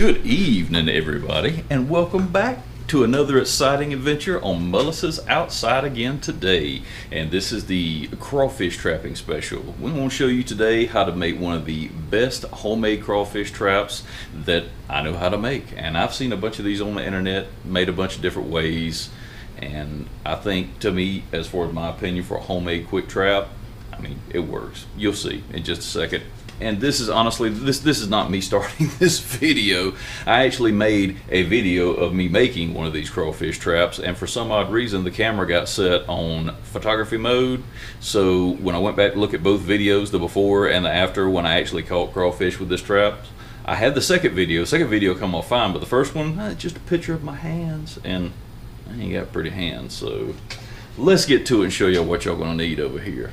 Good evening, everybody, and welcome back to another exciting adventure on Mullis's Outside Again today. And this is the crawfish trapping special. We want to show you today how to make one of the best homemade crawfish traps that I know how to make. And I've seen a bunch of these on the internet, made a bunch of different ways. And I think, to me, as far as my opinion, for a homemade quick trap, I mean, it works. You'll see in just a second. And this is honestly, this is not me starting this video. I actually made a video of me making one of these crawfish traps, and for some odd reason the camera got set on photography mode. So when I went back to look at both videos, the before and the after, when I actually caught crawfish with this trap, I had the second video come off fine, but the first one, just a picture of my hands, and I ain't got pretty hands. So let's get to it and show y'all what y'all gonna need over here.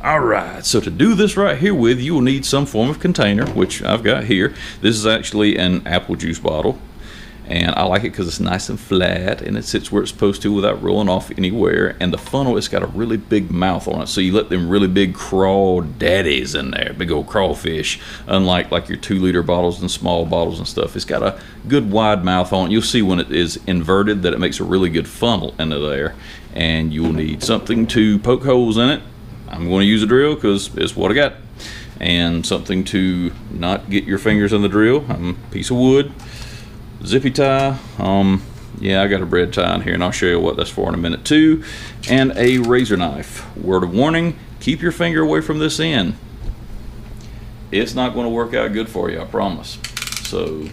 Alright, so to do this right here with, you will need some form of container, which I've got here. This is actually an apple juice bottle, and I like it because it's nice and flat and it sits where it's supposed to without rolling off anywhere. And the funnel, it's got a really big mouth on it, so you let them really big crawl daddies in there, big old crawfish, unlike like your 2-liter bottles and small bottles and stuff. It's got a good wide mouth on it. You'll see when it is inverted that it makes a really good funnel into there. And you'll need something to poke holes in it. I'm going to use a drill because it's what I got, and something to not get your fingers in the drill. A piece of wood, zippy tie, yeah, I got a bread tie in here, and I'll show you what that's for in a minute too, and a razor knife. Word of warning, keep your finger away from this end. It's not going to work out good for you, I promise. So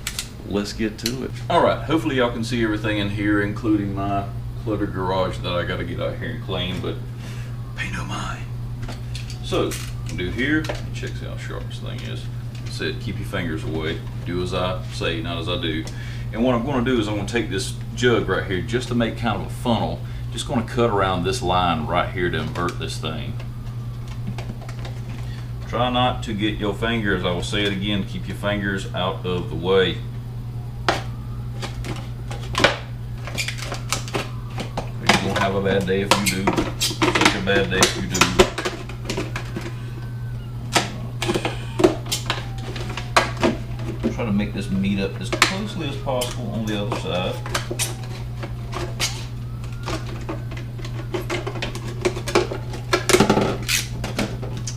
let's get to it. Alright, hopefully y'all can see everything in here, including my cluttered garage that I got to get out here and clean, but pay no mind. So, do here, check see how sharp this thing is. I said keep your fingers away. Do as I say, not as I do. And what I'm going to do is I'm going to take this jug right here, just to make kind of a funnel. Just going to cut around this line right here to invert this thing. Try not to get your fingers, I will say it again, keep your fingers out of the way. You won't have a bad day if you do. Such a bad day if you do. Try to make this meet up as closely as possible on the other side.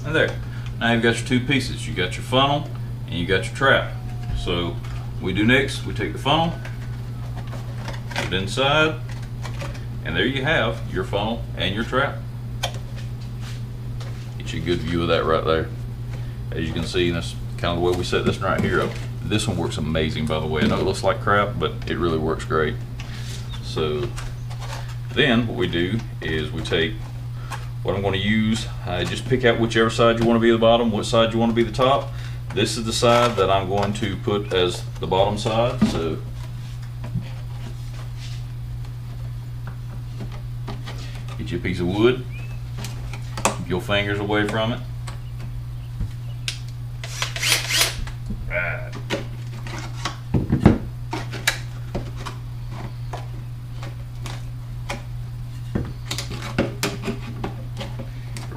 And there. Now you've got your two pieces. You got your funnel and you got your trap. So we do next, we take the funnel, put it inside, and there you have your funnel and your trap. Get you a good view of that right there. As you can see, that's kind of the way we set this right here up. This one works amazing, by the way. I know it looks like crap, but it really works great. So then what we do is we take what I'm going to use. Just pick out whichever side you want to be the bottom, what side you want to be the top. This is the side that I'm going to put as the bottom side. So get you a piece of wood. Keep your fingers away from it. Right.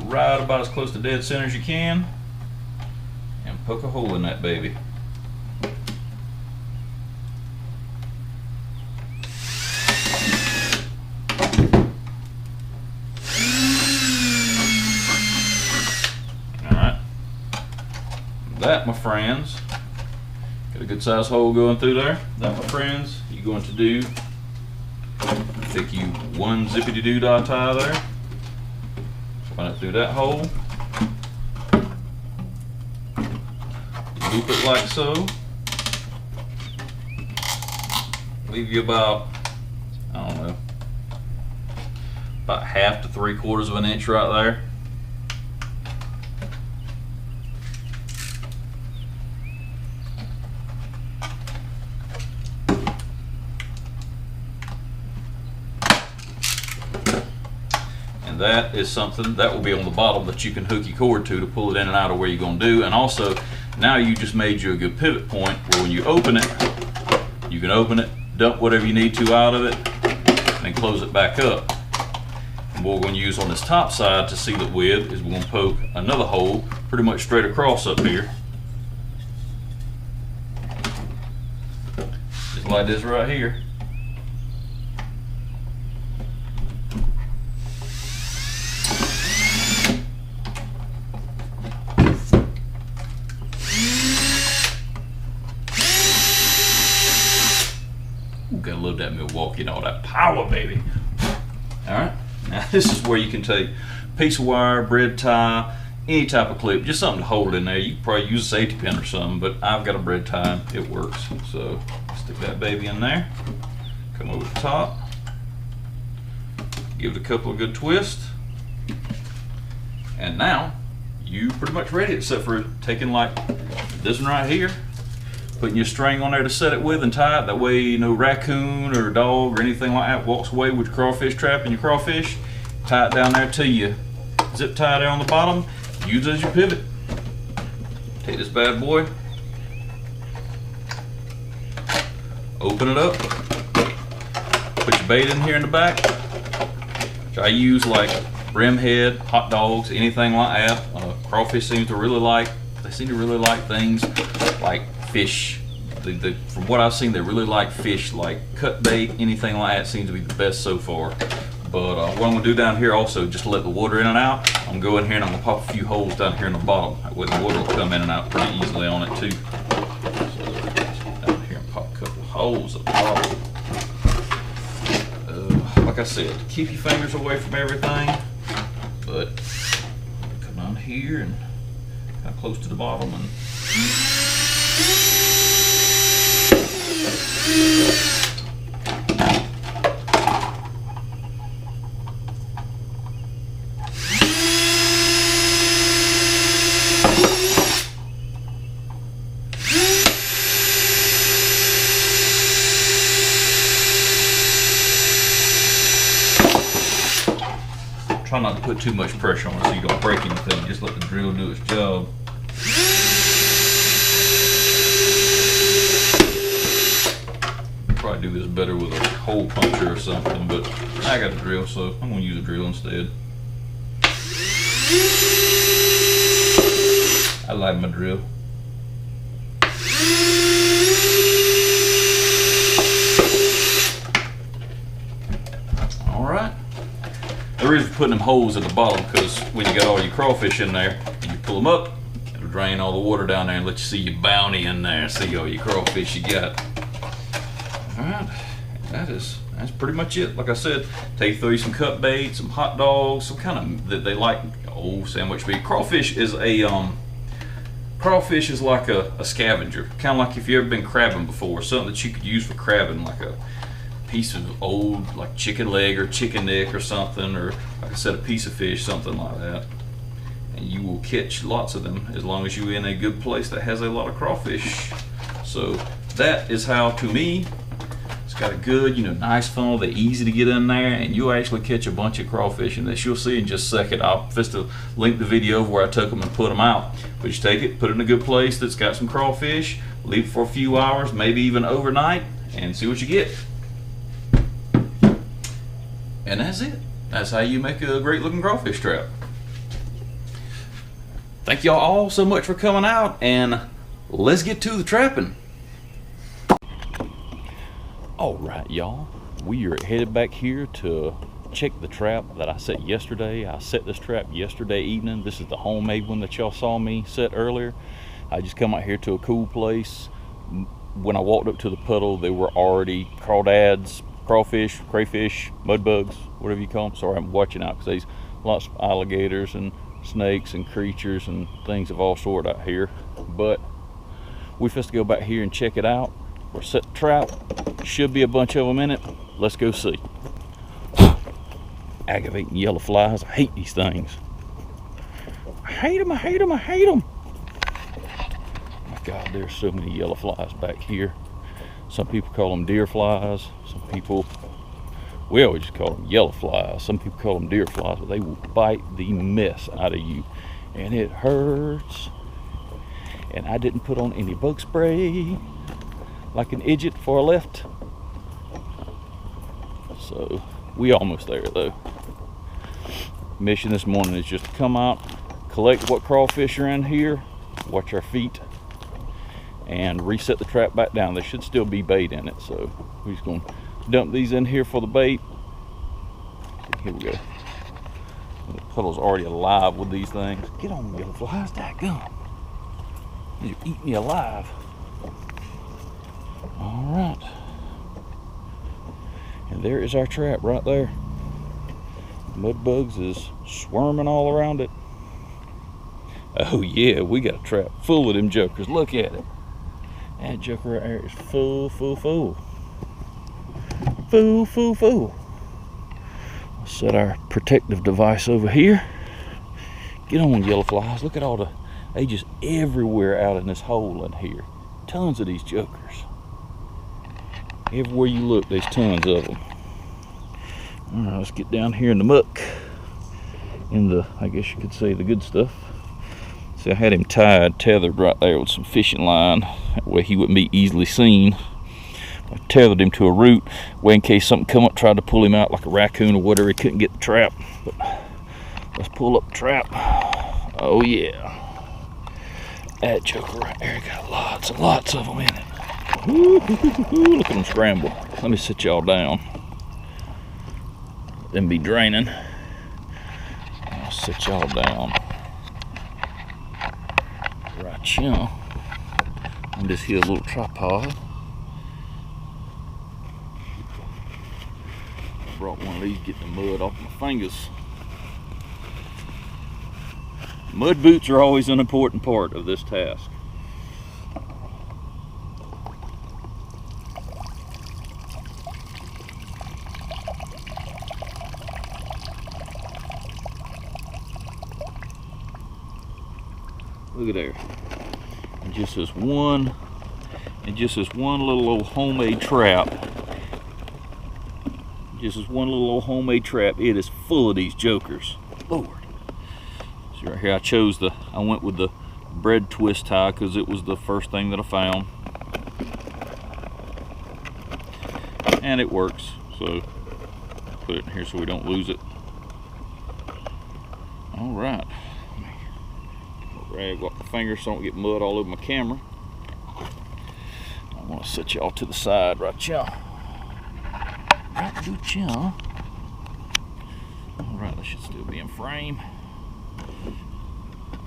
Right about as close to dead center as you can, and poke a hole in that baby. Alright. That, my friends, got a good size hole going through there. That, my friends, you're going to do, take you one zippity-doo-dah tie there. Run it through that hole, loop it like so, leave you about, I don't know, about 1/2 to 3/4 of an inch right there. That is something that will be on the bottom that you can hook your cord to pull it in and out of where you're going to do. And also, now you just made you a good pivot point where when you open it, you can open it, dump whatever you need to out of it, and close it back up. And what we're going to use on this top side to seal it with is we're going to poke another hole pretty much straight across up here. like this right here. Gotta love that Milwaukee and all that power, baby. All right, now this is where you can take a piece of wire, bread tie, any type of clip, just something to hold it in there. You can probably use a safety pin or something, but I've got a bread tie, it works. So stick that baby in there, come over the top, give it a couple of good twists, and now you pretty much ready, except for taking like this one right here, putting your string on there to set it with and tie it. That way no raccoon or dog or anything like that walks away with your crawfish trap and your crawfish. Tie it down there to you. Zip tie there on the bottom. Use it as your pivot. Take this bad boy. Open it up. Put your bait in here in the back. Which I use like brimhead, hot dogs, anything like that. Crawfish seem to really like. They seem to really like things like fish. From what I've seen, they really like fish, like cut bait, anything like that seems to be the best so far. But what I'm gonna do down here also, just to let the water in and out, I'm gonna go in here and I'm gonna pop a few holes down here in the bottom. That way the water will come in and out pretty easily on it too. So down here and pop a couple of holes at the bottom. Like I said, keep your fingers away from everything, but come down here and kind of close to the bottom and try not to put too much pressure on it so you don't break anything. Just let the drill do its job. Probably do this better with a hole puncher or something, but I got a drill, so I'm going to use a drill instead. I like my drill. Alright. The reason for putting them holes at the bottom, because when you got all your crawfish in there, and you pull them up, it'll drain all the water down there and let you see your bounty in there, see all your crawfish you got. Alright, that's pretty much it. Like I said, take through some cut bait, some hot dogs, some kind of that they like. Sandwich meat. Crawfish is like a scavenger, kind of like if you've ever been crabbing before, something that you could use for crabbing, like a piece of old like chicken leg or chicken neck or something, or like I said, a piece of fish, something like that. And you will catch lots of them as long as you're in a good place that has a lot of crawfish. So that is how, to me, it's got a good, nice funnel. They're easy to get in there, and you'll actually catch a bunch of crawfish in this. You'll see in just a second. I'll just link the video of where I took them and put them out. But you take it, put it in a good place that's got some crawfish, leave it for a few hours, maybe even overnight, and see what you get. And that's it. That's how you make a great looking crawfish trap. Thank y'all all so much for coming out, and let's get to the trapping. Alright y'all, we are headed back here to check the trap that I set yesterday. I set this trap yesterday evening. This is the homemade one that y'all saw me set earlier. I just come out here to a cool place. When I walked up to the puddle, there were already crawdads, crawfish, crayfish, mud bugs, whatever you call them. Sorry, I'm watching out because there's lots of alligators and snakes and creatures and things of all sort out here. But we're supposed to go back here and check it out. We're set the trap. Should be a bunch of them in it. Let's go see. Aggravating yellow flies. I hate these things. I hate them, I hate them, I hate them. Oh my God, there's so many yellow flies back here. Some people call them deer flies. Some people, we always just call them yellow flies. Some people call them deer flies, but they will bite the mess out of you. And it hurts. And I didn't put on any bug spray like an idiot before I left. So we almost there though. Mission this morning is just to come out, collect what crawfish are in here, watch our feet, and reset the trap back down. There should still be bait in it, so we're just gonna dump these in here for the bait. Here we go. The puddle's already alive with these things. Get on, yellow flies, dadgum. You're eating me alive. All right. And there is our trap right there. Mud bugs is swarming all around it. Oh yeah, we got a trap full of them jokers. Look at it. That joker right there is full. Full. I'll set our protective device over here. Get on, yellow flies. Look at all they just everywhere out in this hole in here. Tons of these jokers. Everywhere you look, there's tons of them. All right, let's get down here in the muck. In the, I guess you could say, the good stuff. See, I had him tethered right there with some fishing line. That way he wouldn't be easily seen. I tethered him to a root, way in case something come up, tried to pull him out like a raccoon or whatever. He couldn't get the trap. But let's pull up the trap. Oh yeah. That joker right there got lots and lots of them in it. Look at them scramble. Let me sit y'all down. Let them be draining. I'll sit y'all down. Right here. On this here little tripod. Brought one of these, get the mud off my fingers. Mud boots are always an important part of this task. Look at there. And just this one little old homemade trap. Just this one little old homemade trap. It is full of these jokers. Lord. See right here, I went with the bread twist tie because it was the first thing that I found. And it works. So put it in here so we don't lose it. All right. Rag off my fingers so I don't get mud all over my camera. I want to set y'all to the side right here. Alright, that should still be in frame.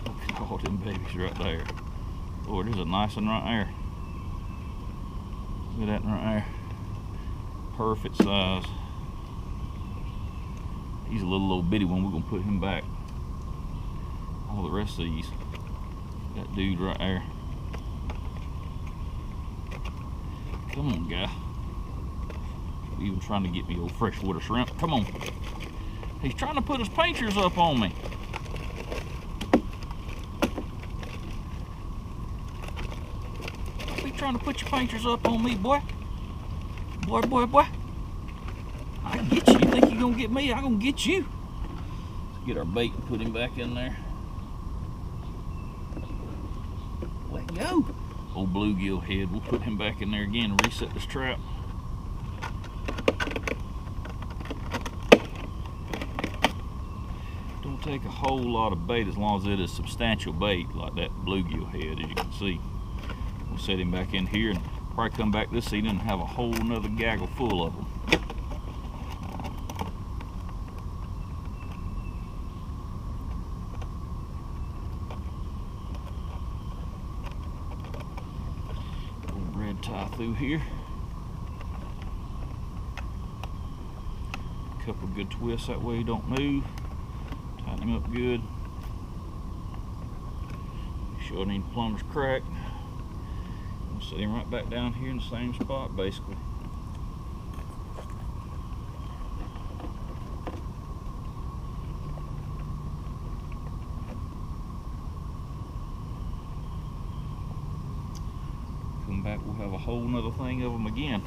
Look at all them babies right there. Lord, there's a nice one right there. Look at that right there. Perfect size. He's a little old bitty one. We're going to put him back. All the rest of these. That dude right there. Come on, guy. Even trying to get me old freshwater shrimp. Come on. He's trying to put his painters up on me. Be trying to put your painters up on me, boy. Boy. I get you. You think you're gonna get me? I'm gonna get you. Let's get our bait and put him back in there. Let go. Old bluegill head. We'll put him back in there again and reset this trap. Don't take a whole lot of bait as long as it is substantial bait like that bluegill head, as you can see. We'll set him back in here and probably come back this season and have a whole nother gaggle full of them. Tie through here. A couple good twists that way he don't move. Tighten him up good. Make sure any plumber's cracked. We'll set him right back down here in the same spot basically. Back, we'll have a whole nother thing of them again.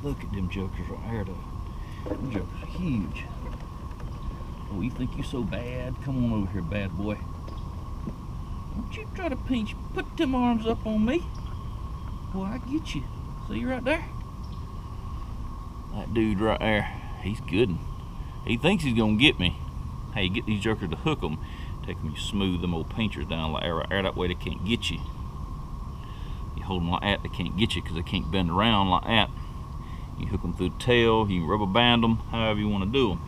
Look at them jokers right there though. Them jokers are huge. Oh, you think you so bad? Come on over here, bad boy. Don't you try to put them arms up on me. Boy, I get you. See you right there? That dude right there, he's good. He thinks he's gonna get me. Hey, get these jokers to hook them. Take them, you smooth them old pinchers down like right there, that way they can't get you. You hold them like that, they can't get you because they can't bend around like that. You hook them through the tail, you can rubber band them, however you want to do them.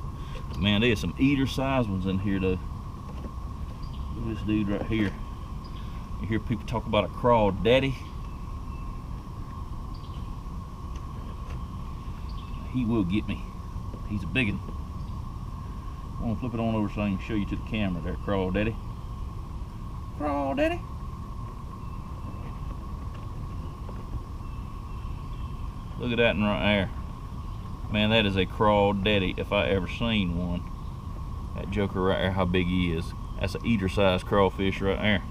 But man, there's some eater sized ones in here though. Look at this dude right here. You hear people talk about a crawdaddy. He will get me. He's a big one. I'm gonna flip it on over so I can show you to the camera there, crawdaddy. Crawdaddy. Look at that one right there. Man, that is a crawdaddy if I ever seen one. That joker right there, how big he is. That's an eater sized crawfish right there.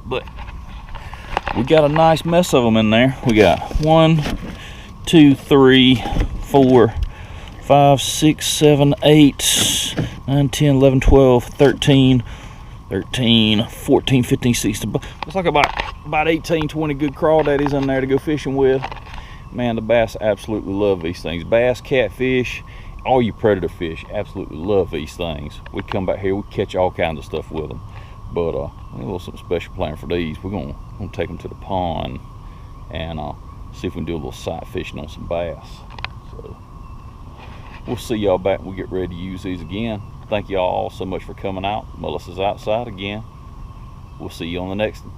But we got a nice mess of them in there. We got 1, 2, 3, 4, 5, 6, 7, 8, 9, 10, 11, 12, 13, 14, 15, 16. Looks like about 18, 20 good crawdaddies in there to go fishing with. Man, the bass absolutely love these things. Bass, catfish, all you predator fish absolutely love these things. We come back here, we catch all kinds of stuff with them. But we have a little something special planned for these. We're gonna take them to the pond and see if we can do a little sight fishing on some bass. So we'll see y'all back when we get ready to use these again. Thank y'all so much for coming out. Mullis is outside again. We'll see you on the next one.